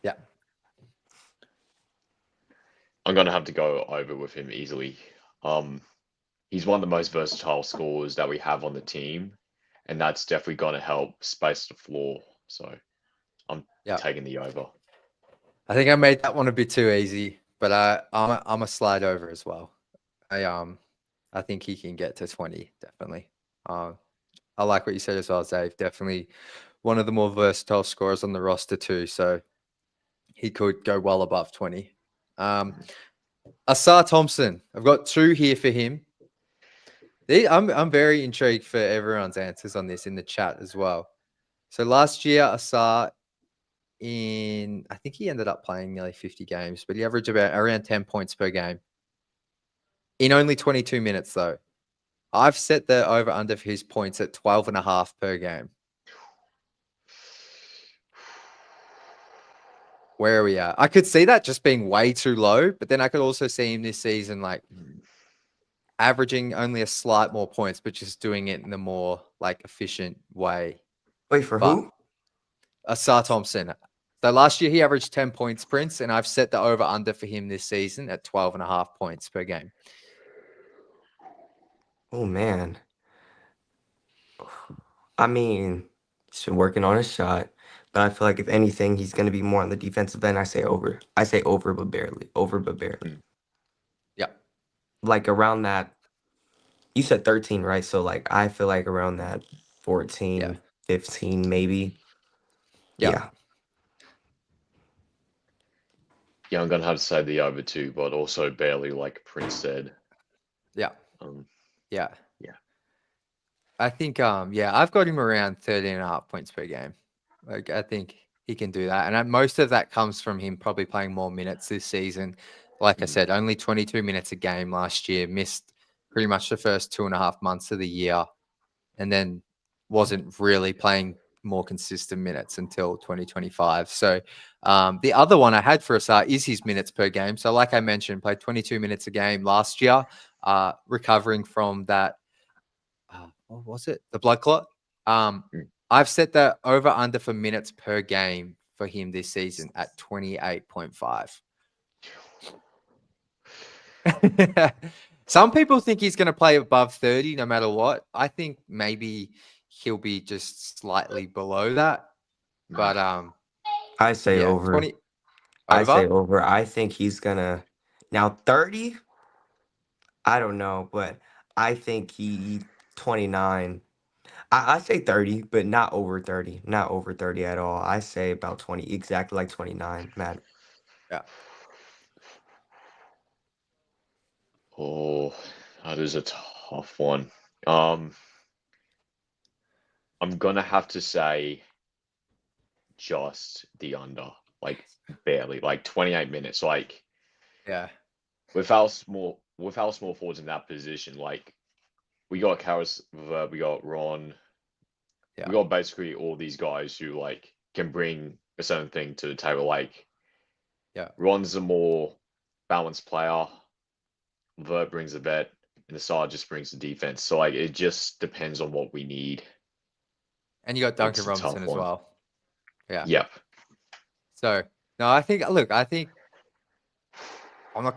Yeah. I'm gonna have to go over with him easily. He's one of the most versatile scorers that we have on the team, and that's definitely gonna help space the floor. So I'm Yeah. taking the over. I think I made that one a bit too easy, but I'm a slide over as well. I think he can get to 20, definitely. I like what you said as well, Dave. Definitely one of the more versatile scorers on the roster too. So he could go well above 20. Asar Thompson. I've got two here for him. I'm very intrigued for everyone's answers on this in the chat as well. So last year, Asar I think he ended up playing nearly 50 games, but he averaged around 10 points per game in only 22 minutes though. I've set the over under for his points at 12.5 per game. Where are we at? I could see that just being way too low, but then I could also see him this season like averaging only a slight more points, but just doing it in a more like efficient way. Wait, for But who? Asar Thompson. So last year he averaged 10 points, Prince, and I've set the over under for him this season at 12.5 points per game. Oh, man. I mean, he's been working on his shot, but I feel like, if anything, he's going to be more on the defensive end. I say over. I say over, but barely. Over, but barely. Yeah. Like around that. You said 13, right? So, like, I feel like around that 14, Yeah. 15, maybe. Yeah. Yeah. Yeah, I'm gonna have to say the over too, but also barely, like Prince said. Yeah. Yeah. Yeah. I think I've got him around 13.5 points per game. Like I think he can do that. And most of that comes from him probably playing more minutes this season. Like I said, only 22 minutes a game last year, missed pretty much the first 2.5 months of the year, and then wasn't really playing more consistent minutes until 2025. So the other one I had for Asar is his minutes per game. So like I mentioned, played 22 minutes a game last year, recovering from that what was it? The blood clot. I've set the over under for minutes per game for him this season at 28.5. Some people think he's going to play above 30 no matter what. I think maybe he'll be just slightly below that. But I say yeah, over. 20 I say over. over. I think he's going to. Now, 30, I don't know, but I think 29. I say 30, but not over 30. Not over 30 at all. I say about 20, exactly like 29, Matt. Yeah. Oh, that is a tough one. I'm gonna have to say just the under, like barely, like 28 minutes. Like Yeah. with our small forwards in that position, like we got Karis, we got Ron, Yeah. we got basically all these guys who like can bring a certain thing to the table. Like Yeah. Ron's a more balanced player, Vert brings a vet, and the side just brings the defense. So like it just depends on what we need. And you got Duncan It's a Robinson tough as one. well. Yeah. Yep. So no, I think I'm not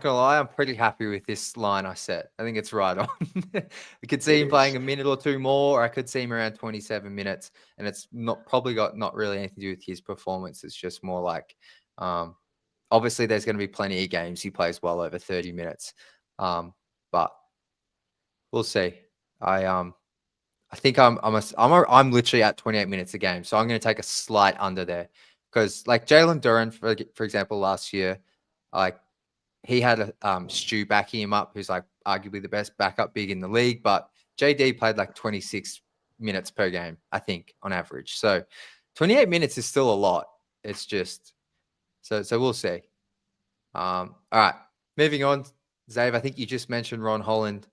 gonna lie, I'm pretty happy with this line I set. I think it's right on. I could see It him playing is. a minute or two more, or I could see him around 27 minutes, and it's probably got not really anything to do with his performance. It's just more like, obviously there's going to be plenty of games he plays well over 30 minutes, but we'll see. I think I'm literally at 28 minutes a game, so I'm going to take a slight under there because like Jalen Duren, for example, last year, like he had a Stu backing him up, who's like arguably the best backup big in the league, but JD played like 26 minutes per game, I think, on average. So 28 minutes is still a lot. It's just so we'll see. All right, moving on, Zave. I think you just mentioned Ron Holland.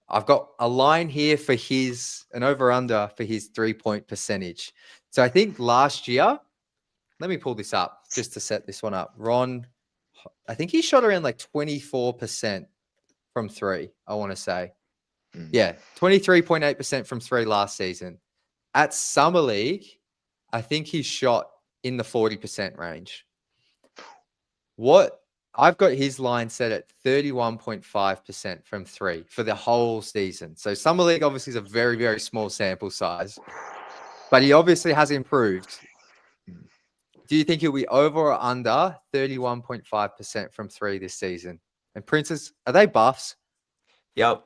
I've got a line here for an over-under for his 3-point percentage. So I think last year, let me pull this up just to set this one up. Ron, I think he shot around like 24% from three, I want to say. Yeah, 23.8% from three last season. At Summer League, I think he shot in the 40% range. I've got his line set at 31.5% from three for the whole season. So Summer League obviously is a very, very small sample size, but he obviously has improved. Do you think he'll be over or under 31.5% from three this season? And Princess, are they buffs? Yep.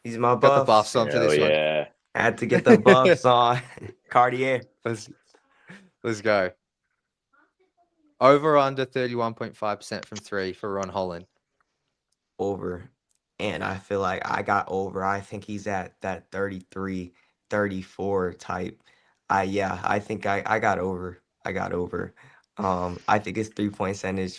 These are my Got the buffs. buffs on for Hell this one. yeah. I had to get the buffs on. Cartier. Let's go. Over or under 31.5% from three for Ron Holland. Over. And I feel like I got over. I think he's at that 33, 34 type. I think I got over. I got over. I think his 3-point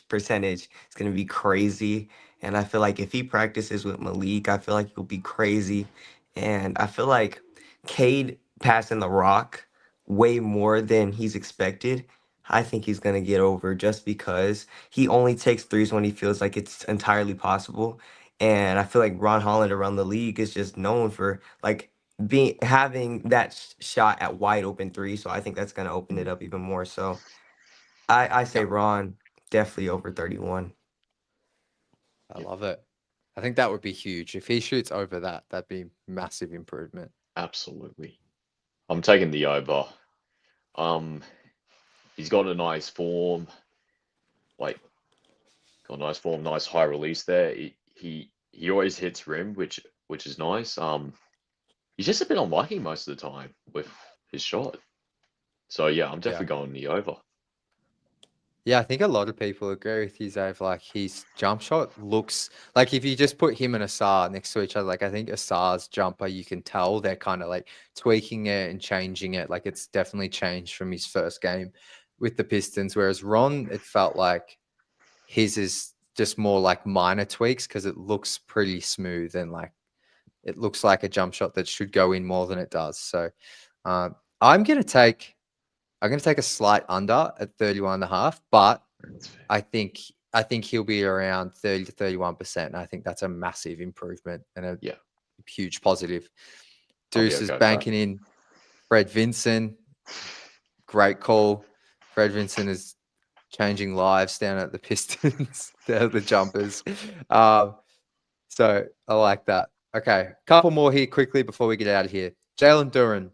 percentage is gonna be crazy. And I feel like if he practices with Malik, I feel like he'll be crazy. And I feel like Cade passing the rock way more than he's expected. I think he's gonna get over just because he only takes threes when he feels like it's entirely possible. And I feel like Ron Holland around the league is just known for like having that shot at wide open three. So I think that's gonna open it up even more. So I say Yeah. Ron definitely over 31. I love it. I think that would be huge. If he shoots over that, that'd be massive improvement. Absolutely. I'm taking the over. He's got a nice form, like got nice form, nice high release there. He always hits rim, which is nice. He's just a bit unlucky most of the time with his shot. So yeah, I'm definitely going the over. Yeah, I think a lot of people agree with you, Zave. Like his jump shot looks like if you just put him and Asar next to each other, like I think Asar's jumper, you can tell they're kind of like tweaking it and changing it. Like it's definitely changed from his first game with the Pistons. Whereas Ron, it felt like his is just more like minor tweaks because it looks pretty smooth and like it looks like a jump shot that should go in more than it does. So I'm gonna take a slight under at 31.5, but I think he'll be around 30 to 31%. And I think that's a massive improvement and a huge positive. Deuce is banking in Fred Vinson. Great call. Fred Vinson is changing lives down at the Pistons. They're the jumpers. So I like that. Okay, couple more here quickly before we get out of here. Jalen Duren.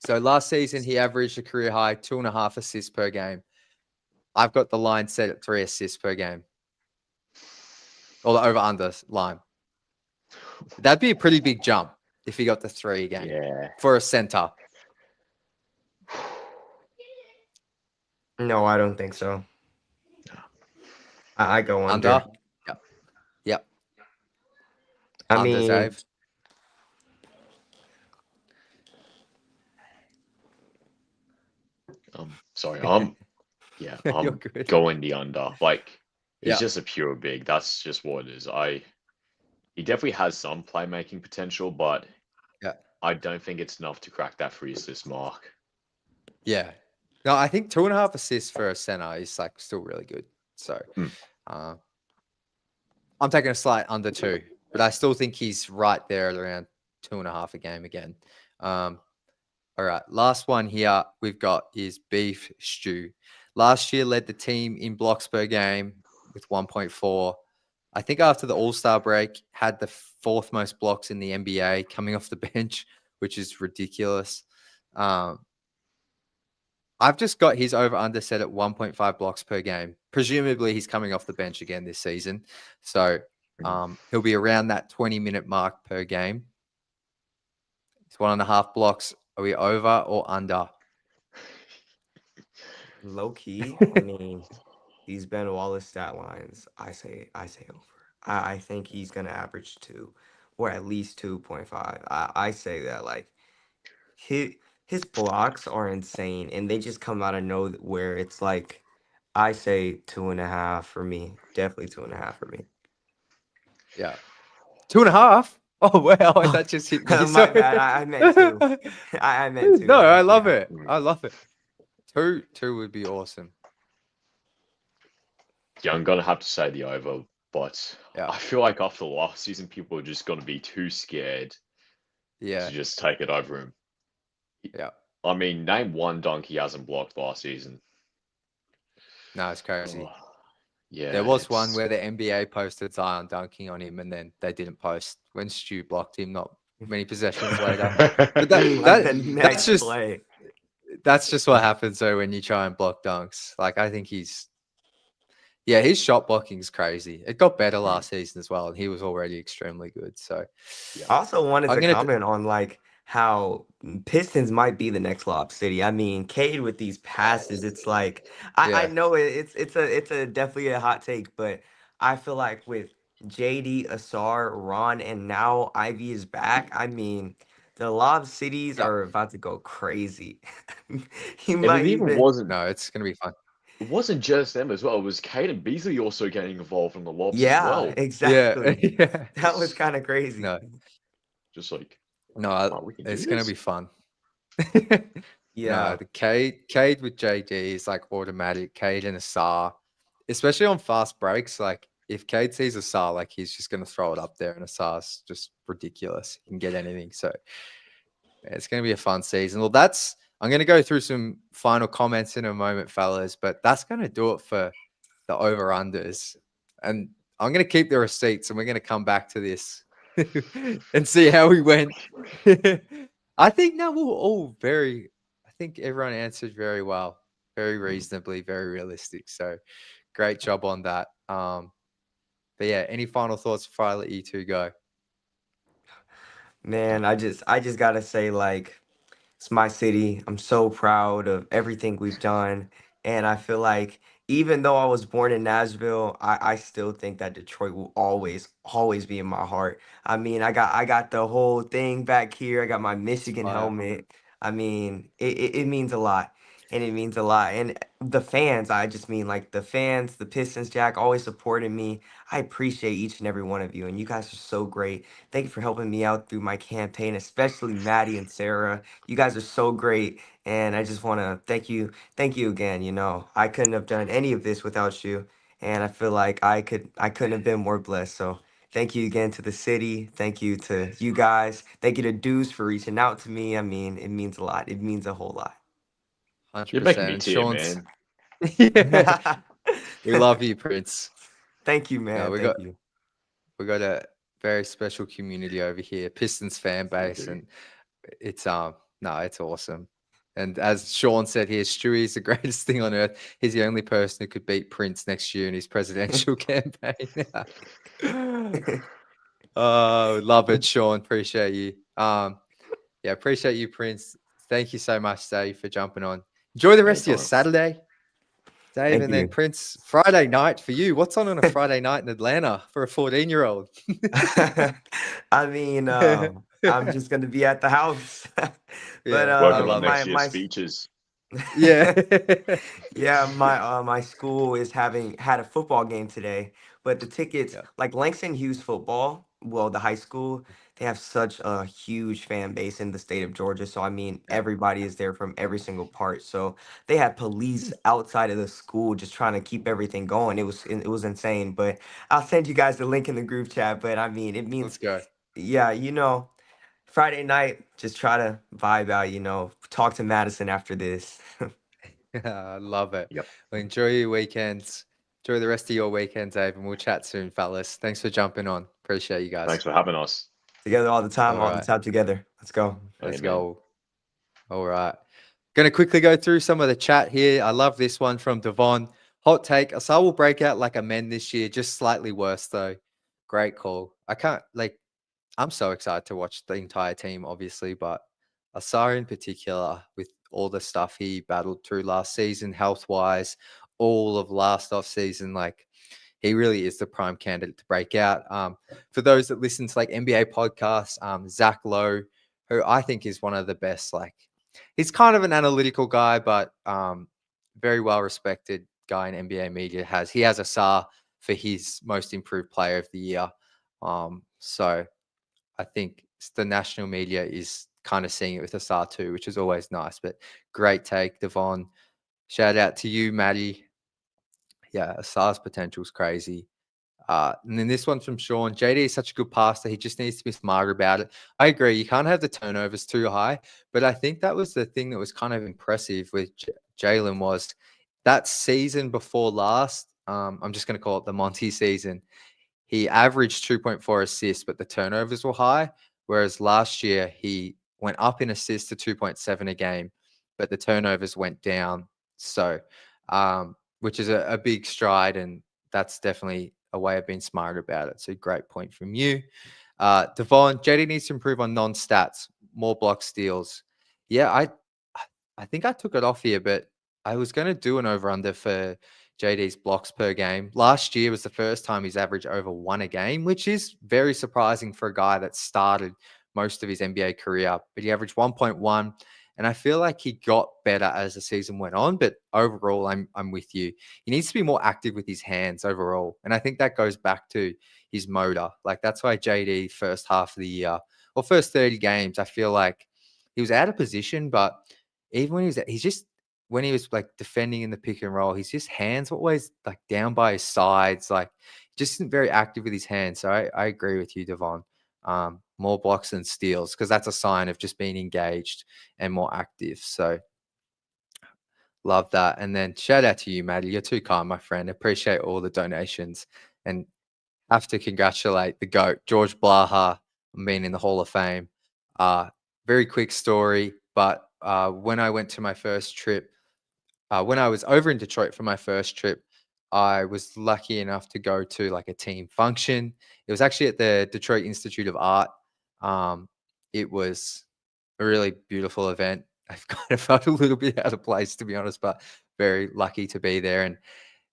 So last season, he averaged a career high 2.5 assists per game. I've got the line set at 3 assists per game. Or the over-under line. That'd be a pretty big jump if he got the 3 a game for a center. No, I don't think so. I go under. Yep. I Under, mean, Dave. Sorry. Yeah, You're I'm good. going the under. Like, he's Yeah. just a pure big. That's just what it is. He definitely has some playmaking potential, but Yeah. I don't think it's enough to crack that free assist mark. Yeah. No, I think 2.5 assists for a center is like still really good. So Hmm. I'm taking a slight under 2, but I still think he's right there at around 2.5 a game again. All right. Last one here we've got is Beef Stew. Last year led the team in blocks per game with 1.4. I think after the All-Star break, had the 4th most blocks in the NBA coming off the bench, which is ridiculous. I've just got his over-under set at 1.5 blocks per game. Presumably, he's coming off the bench again this season. So he'll be around that 20-minute mark per game. It's 1.5 blocks. Are we over or under? Low key, I mean, these Ben Wallace stat lines, I say over. I think he's gonna average 2, or at least 2.5. I say that like his blocks are insane, and they just come out of nowhere. It's like I say 2.5 for me. Definitely 2.5 for me. Yeah. 2.5? Oh, wow. That just hit me. My bad. I meant 2. I meant 2. No, I love Yeah. it. I love it. 2 would be awesome. Yeah, I'm gonna have to say the over, but Yeah. I feel like after last season, people are just gonna be too scared Yeah. to just take it over him. Yeah. I mean, name one dunk he hasn't blocked last season. No, it's crazy. Oh, yeah, There was one where the NBA posted Zion dunking on him, and then they didn't post when Stu blocked him not many possessions later. But Like the next that's play. just what happens though when you try and block dunks. Like I think his shot blocking is crazy. It got better last season as well, and he was already extremely good. So I also wanted I'm to gonna comment on like how Pistons might be the next Lob City. I mean, Cade with these passes, it's like I yeah. know it's a definitely a hot take, but I feel like with JD, Asar, Ron, and now Ivy is back. I mean, the Lob Cities Yeah. are about to go crazy. He And might it even even wasn't. No, it's gonna be fun. It wasn't just them as well. It was Cade and Beasley also getting involved in the lobs as yeah, well. Yeah. exactly. Yeah. That was kind of crazy. No. Just like, No, we can do it's gonna this. be fun. Yeah. No, the Cade with JD is like automatic. Cade and Asar, especially on fast breaks. Like if Cade sees Asar, like he's just gonna throw it up there, and Asar's just ridiculous. He can get anything. So yeah, it's gonna be a fun season. Well, I'm gonna go through some final comments in a moment, fellas, but that's gonna do it for the over unders. And I'm gonna keep the receipts, and we're gonna come back to this and see how we went. I think now we're all I think everyone answered very well, very reasonably, very realistic. So great job on that. But yeah, any final thoughts before I let you two go? Man, I just gotta say, like, it's my city. I'm so proud of everything we've done. And I feel like even though I was born in Nashville, I still think that Detroit will always, always be in my heart. I mean, I got the whole thing back here. I got my Michigan Fire. helmet. I mean, it means a lot. And it means a lot. And the fans, I just mean like the fans, the Pistons, Jack, always supporting me. I appreciate each and every one of you. And you guys are so great. Thank you for helping me out through my campaign, especially Maddie and Sarah. You guys are so great, and I just want to thank you again. I couldn't have done any of this without you, and I feel like I couldn't have been more blessed. So thank you again to the city. Thank you to you guys. Thank you to Deuce for reaching out to me. I mean, it means a lot. It means a whole lot. 100%. You're making me And tear, Sean's, man. yeah, we love you, Prince. Thank you, No, man. we Thank you. got a very special community over here, Pistons fan base, do. and it's it's awesome. And as Sean said here, Stewie is the greatest thing on earth. He's the only person who could beat Prince next year in his presidential campaign. Oh, love it, Sean. Appreciate you. Yeah, appreciate you, Prince. Thank you so much, Dave, for jumping on. Enjoy the rest of your Anytime. Saturday, Dave, Thank and then you. Prince, Friday night for you. What's on a Friday night in Atlanta for a 14-year-old? I mean, I'm just gonna be at the house. But Yeah, I Working on love it. next year's speeches. Yeah. Yeah, my school is had a football game today, but the tickets, Yeah. like Langston Hughes football, well, the high school, they have such a huge fan base in the state of Georgia. So I mean, Yeah. everybody is there from every single part. So they had police outside of the school just trying to keep everything going. It was insane. But I'll send you guys the link in the group chat. But I mean, it Let's means, go. yeah, Friday night, just try to vibe out, talk to Madison after this. I love it. Yep. Well, enjoy your weekends. Enjoy the rest of your weekends, Abe, and we'll chat soon, fellas. Thanks for jumping on. Appreciate you guys. Thanks for having us. Together All all the right. time together. Let's go. Let's Amen. go. All right. Going to quickly go through some of the chat here. I love this one from Devon. Hot take. Asar will break out like a men this year, just slightly worse though. Great call. I'm so excited to watch the entire team, obviously, but Asar in particular, with all the stuff he battled through last season, health wise, all of last off season, like he really is the prime candidate to break out. For those that listen to like NBA podcasts, Zach Lowe, who I think is one of the best, like he's kind of an analytical guy, but very well respected guy in NBA media. He has Asar for his most improved player of the year. So I think the national media is kind of seeing it with Asar too, which is always nice. But great take, Devon. Shout out to you, Maddie. Yeah, Asar's potential is crazy. And then this one's from Sean. JD is such a good passer. He just needs to be smarter about it. I agree. You can't have the turnovers too high. But I think that was the thing that was kind of impressive with Jalen was that season before last. I'm just going to call it the Monty season. He averaged 2.4 assists, but the turnovers were high. Whereas last year, he went up in assists to 2.7 a game, but the turnovers went down. So, which is a big stride. And that's definitely a way of being smart about it. So, great point from you. Devon, JD needs to improve on non stats, more block steals. Yeah, I think I took it off here, but I was going to do an over under for JD's blocks per game. Last year was the first time he's averaged over one a game, which is very surprising for a guy that started most of his NBA career. But he averaged 1.1, and I feel like he got better as the season went on. But overall, I'm with you. He needs to be more active with his hands overall, and I think that goes back to his motor. Like that's why JD first half of the year or first 30 games, I feel like he was out of position, but even when he's just when he was like defending in the pick and roll, his hands were always like down by his sides, like just isn't very active with his hands. So I agree with you, Devon. More blocks and steals because that's a sign of just being engaged and more active. So love that. And then shout out to you, Maddie. You're too kind, my friend. Appreciate all the donations and have to congratulate the GOAT, George Blaha, on being in the Hall of Fame. Very quick story, but when I went to my first trip, when I was over in Detroit for my first trip, I was lucky enough to go to like a team function. It was actually at the Detroit Institute of Art. It was a really beautiful event. I've kind of felt a little bit out of place, to be honest, but very lucky to be there. And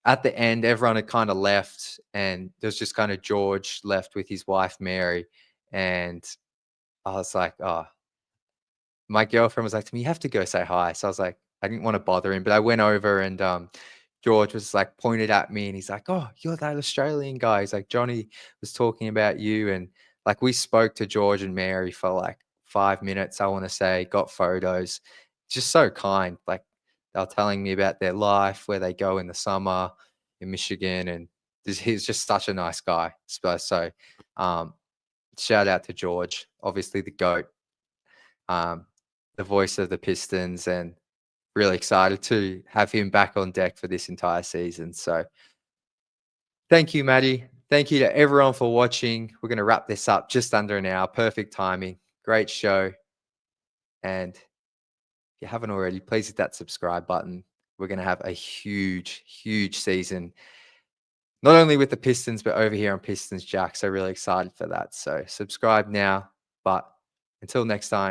at the end, everyone had kind of left, and there was just kind of George left with his wife, Mary. And I was like, oh, my girlfriend was like to me, "You have to go say hi." So I was like, I didn't want to bother him, but I went over and George was like pointed at me and he's like, "Oh, you're that Australian guy." He's like, "Johnny was talking about you." And like we spoke to George and Mary for like 5 minutes, I want to say, got photos. Just so kind. Like they were telling me about their life, where they go in the summer in Michigan. And he's just such a nice guy. So um, shout out to George, obviously the GOAT. Um, the voice of the Pistons, and really excited to have him back on deck for this entire season. So thank you, Maddie. Thank you to everyone for watching. We're going to wrap this up just under an hour. Perfect timing. Great show. And if you haven't already, please hit that subscribe button. We're going to have a huge, huge season, not only with the Pistons, but over here on Pistons Jack. So really excited for that. So subscribe now. But until next time.